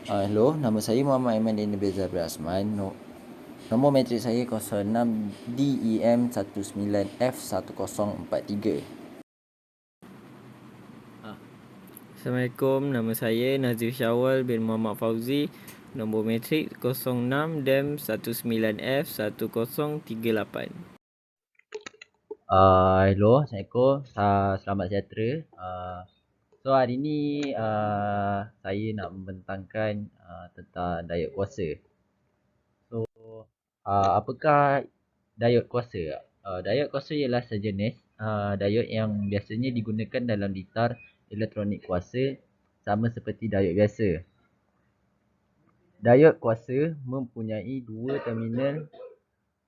Hello, nama saya Muhammad Aiman Dini Bezabri Asman. Nombor matrik saya 06DEM19F1043. Assalamualaikum, nama saya Nazir Syawal bin Muhammad Fauzi. Nombor matrik 06DEM19F1038. Hello, Assalamualaikum. Selamat sejahtera. So hari ni saya nak membentangkan tentang diet kuasa. So apakah diet kuasa? Diet kuasa ialah sejenis diet yang biasanya digunakan dalam litar elektronik kuasa sama seperti diet biasa. Diod kuasa mempunyai dua terminal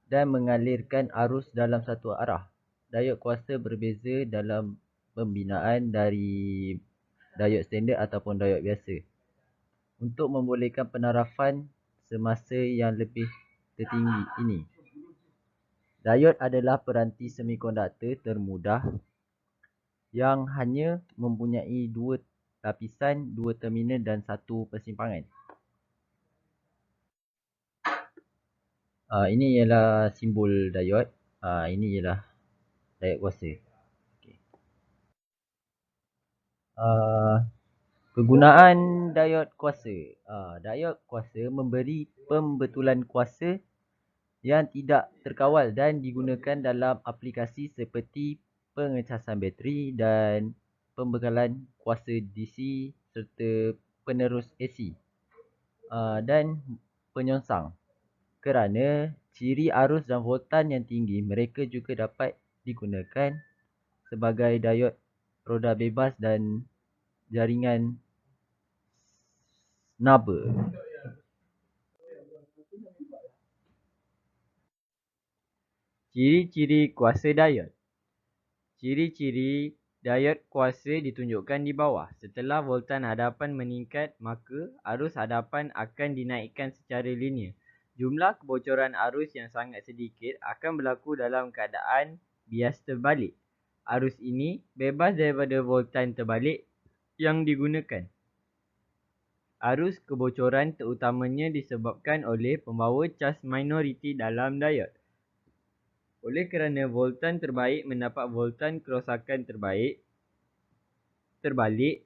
dan mengalirkan arus dalam satu arah. Diod kuasa berbeza dalam pembinaan dari diod standard ataupun diod biasa. Untuk membolehkan penarafan semasa yang lebih tertinggi ini, diod adalah peranti semikonduktor termudah yang hanya mempunyai dua lapisan, dua terminal dan satu persimpangan. Ini ialah simbol diod. Ini ialah diod kuasa. Okay. Kegunaan diod kuasa. Diod kuasa memberi pembetulan kuasa yang tidak terkawal dan digunakan dalam aplikasi seperti pengecasan bateri dan pembekalan kuasa DC serta penerus AC dan penyongsang. Kerana ciri arus dan voltan yang tinggi, mereka juga dapat digunakan sebagai diod roda bebas dan jaringan snubber. Ciri-ciri kuasa diod. Ciri-ciri diod kuasa ditunjukkan di bawah. Setelah voltan hadapan meningkat, maka arus hadapan akan dinaikkan secara linear. Jumlah kebocoran arus yang sangat sedikit akan berlaku dalam keadaan bias terbalik. Arus ini bebas daripada voltan terbalik yang digunakan. Arus kebocoran terutamanya disebabkan oleh pembawa cas minoriti dalam diod. Oleh kerana voltan terbaik mendapat voltan kerosakan terbalik,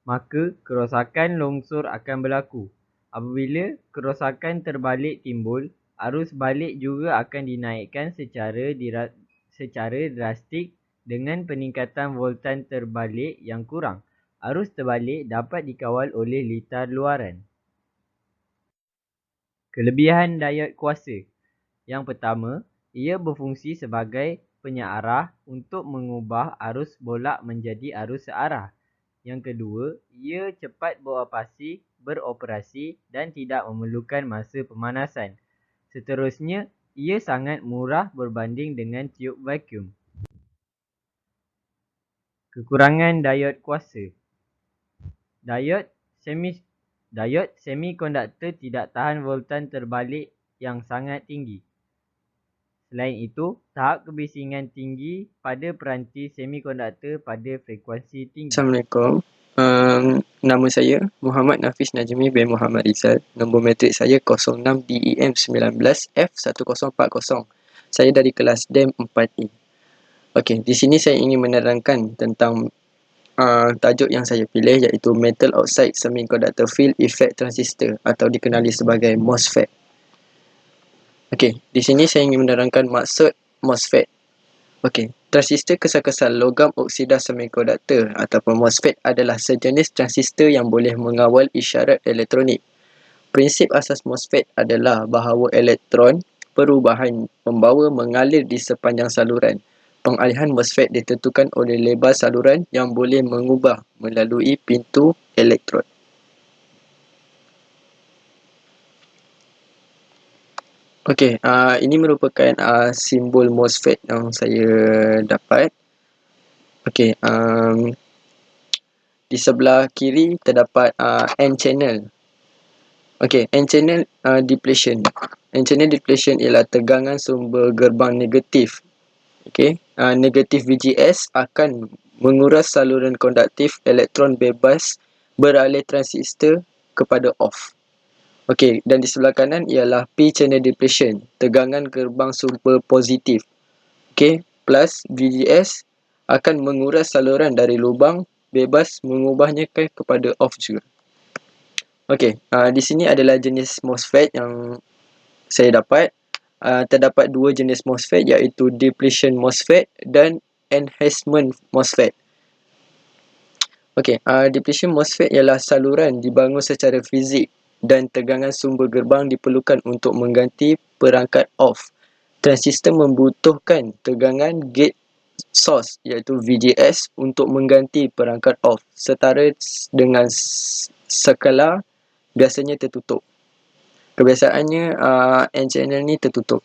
maka kerosakan longsor akan berlaku. Apabila kerosakan terbalik timbul, arus balik juga akan dinaikkan secara drastik dengan peningkatan voltan terbalik yang kurang. Arus terbalik dapat dikawal oleh litar luaran. Kelebihan diod kuasa. Yang pertama, ia berfungsi sebagai penyearah untuk mengubah arus bolak menjadi arus searah. Yang kedua, ia cepat beroperasi dan tidak memerlukan masa pemanasan. Seterusnya, ia sangat murah berbanding dengan tiub vacuum. Kekurangan diod kuasa. Diod semikonduktor tidak tahan voltan terbalik yang sangat tinggi. Selain itu, tahap kebisingan tinggi pada peranti semikonduktor pada frekuensi tinggi. Assalamualaikum. Nama saya Muhammad Nafis Najmi bin Muhammad Rizal. Nombor matrik saya 06DEM19F1040. Saya dari kelas DEM 4E. Okey, di sini saya ingin menerangkan tentang tajuk yang saya pilih, iaitu Metal Oxide Semiconductor Field Effect Transistor atau dikenali sebagai MOSFET. Okey, di sini saya ingin menerangkan maksud MOSFET. Okey, transistor kesal-kesal logam oksida semikonduktor ataupun MOSFET adalah sejenis transistor yang boleh mengawal isyarat elektronik. Prinsip asas MOSFET adalah bahawa elektron perubahan pembawa mengalir di sepanjang saluran. Pengalihan MOSFET ditentukan oleh lebar saluran yang boleh mengubah melalui pintu elektron. Okey, ini merupakan simbol MOSFET yang saya dapat. Okey, di sebelah kiri terdapat N channel. Okey, N channel depletion. N channel depletion ialah tegangan sumber gerbang negatif. Okey, negatif VGS akan menguras saluran konduktif elektron bebas beralih transistor kepada off. Okey, dan di sebelah kanan ialah P channel depletion, tegangan gerbang sumber positif. Okey, plus VGS akan menguras saluran dari lubang bebas, mengubahnya kepada off juga. Okey, di sini adalah jenis MOSFET yang saya dapat. Terdapat dua jenis MOSFET, iaitu depletion MOSFET dan enhancement MOSFET. Okey, depletion MOSFET ialah saluran dibangun secara fizik dan tegangan sumber gerbang diperlukan untuk mengganti perangkat off. Transistor membutuhkan tegangan gate source iaitu VGS untuk mengganti perangkat off, setara dengan skala biasanya tertutup. Kebiasaannya N-channel ni tertutup.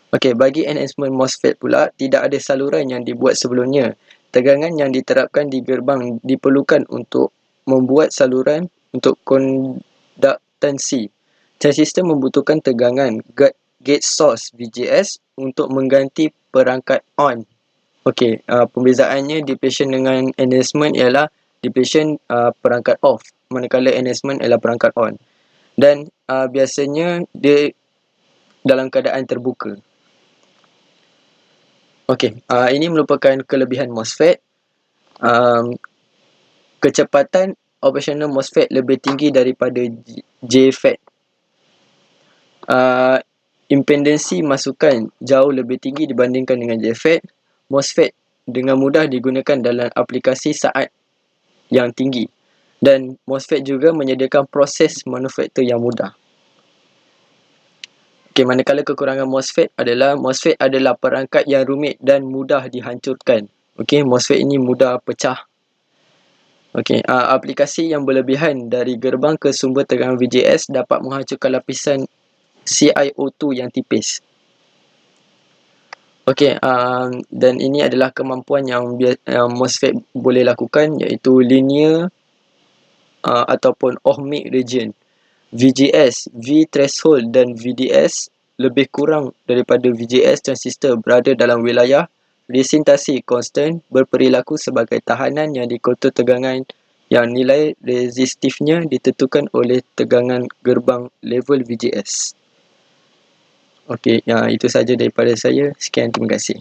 Okey, bagi enhancement MOSFET pula, tidak ada saluran yang dibuat sebelumnya. Tegangan yang diterapkan di gerbang diperlukan untuk membuat saluran untuk konduktansi. Transistor membutuhkan tegangan gate source VGS untuk mengganti perangkat on. Okey, pembezaannya depletion dengan enhancement ialah depletion perangkat off, manakala enhancement ialah perangkat on. Dan biasanya dia dalam keadaan terbuka. Okey, ini merupakan kelebihan MOSFET. Kecepatan operasional MOSFET lebih tinggi daripada JFET. Impedansi masukan jauh lebih tinggi dibandingkan dengan JFET. MOSFET dengan mudah digunakan dalam aplikasi saat yang tinggi. Dan MOSFET juga menyediakan proses manufaktur yang mudah. Okey, manakala kekurangan MOSFET adalah perangkat yang rumit dan mudah dihancurkan. Okey, MOSFET ini mudah pecah. Okey, aplikasi yang berlebihan dari gerbang ke sumber tegangan VGS dapat menghancurkan lapisan CiO2 yang tipis. Okey, dan ini adalah kemampuan yang MOSFET boleh lakukan, iaitu linear ataupun ohmic region. VGS, V threshold dan VDS lebih kurang daripada VGS. Transistor berada dalam wilayah resistasi konstan, berperilaku sebagai tahanan yang dikontrol tegangan yang nilai resistifnya ditentukan oleh tegangan gerbang level VGS. Okey, itu saja daripada saya. Sekian, terima kasih.